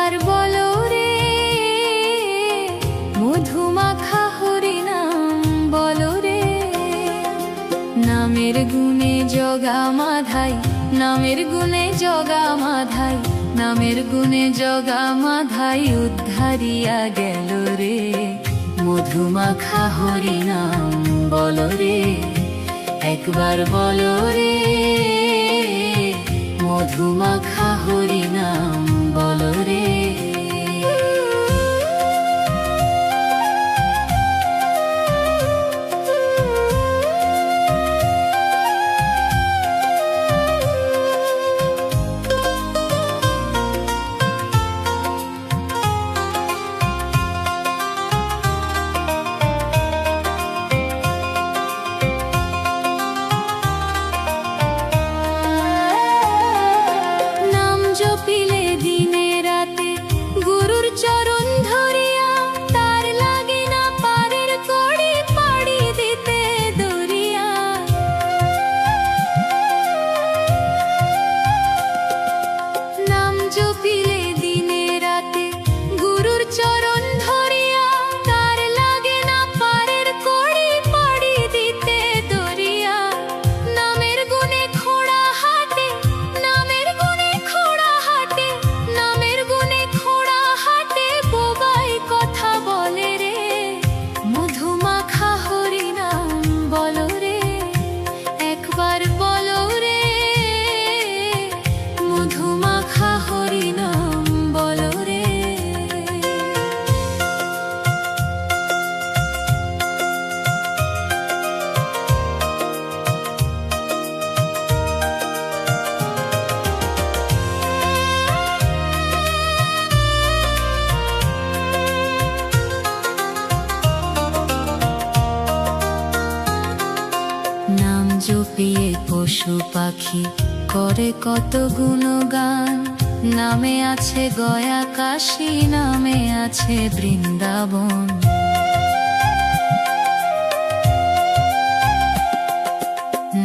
একবার বলো রে মধুমাখা হরি নাম বলো রে। নামের গুণে জগা মাধাই, নামের গুণে জগা মাধাই, নামের গুণে জগা মাধাই উদ্ধারিয়া গেল রে। মধুমাখা হরি নাম বলো রে, একবার বলো রে মধুমাখা হরি নাম বলো রে। জপিলে দিনে রাতে গুরুর চরণ ধরিয়া, তার লাগে না পারের কড়ি পাড়ি দিতে দরিয়া। নাম জপিলে দিনে রাতে গুরুর চরণ ধরিয়া, তার লাগে না পারের কড়ি পাড়ি দিতে দরিয়া। নামের গুণে খোড়া হাটে, নামের গুণে খোড়া হাটে, নামের গুণে খোড়া হাটে বোবাই কথা বলে রে। মধুমাখা হরি নাম বলো রে, একবার বলো রে মধুমাখা হরি নাম বলো রে। নাম জপিয়ে পশু পাখি করে কত গুণগান, নামে আছে গয়া কাশী, নামে আছে বৃন্দাবন।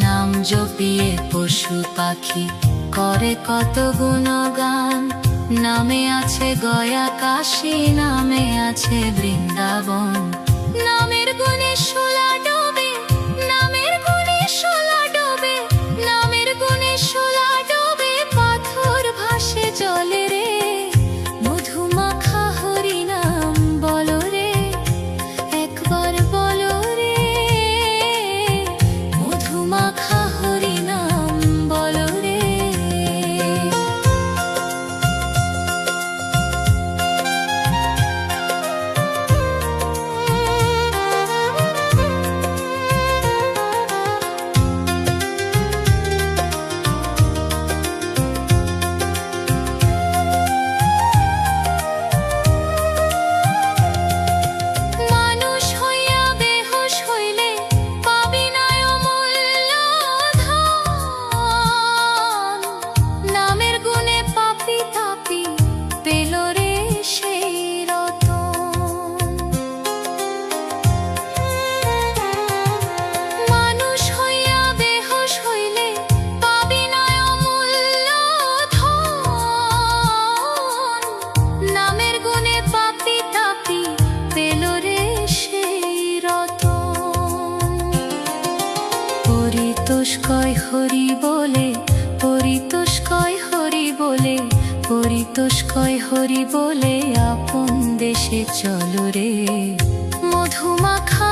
নাম জপিয়ে পশু পাখি করে কত গুণগান, নামে আছে গয়া কাশী, নামে আছে বৃন্দাবন। নামের গুণে শোলা ডোবে, নামের গুণে শোলা ডোবে, নামের গুণে শোলা ডোবে পাথর ভাসে জলে রে। মধুমাখা হরি নাম বলো রে, একবার বলো রে মধুমাখা হরি নাম বলো রে। মানুষ হইয়া বেহুশ হইলে পাবি না অমূল্য ধন, নামের গুণে পাপি তাপি পেল রে সেই রতন। মানুষ হইয়া বেহুশ হইলে পাবি না অমূল্য ধন, নামের গুণে পাপি তাপি পেল রে সেই রতন। পরিতোষ কয় হরি বলে, পরিতোষ কয় হরি বলে, পরিতোষ কয় হরি বলে আপন দেশে চলো রে। মধুমাখা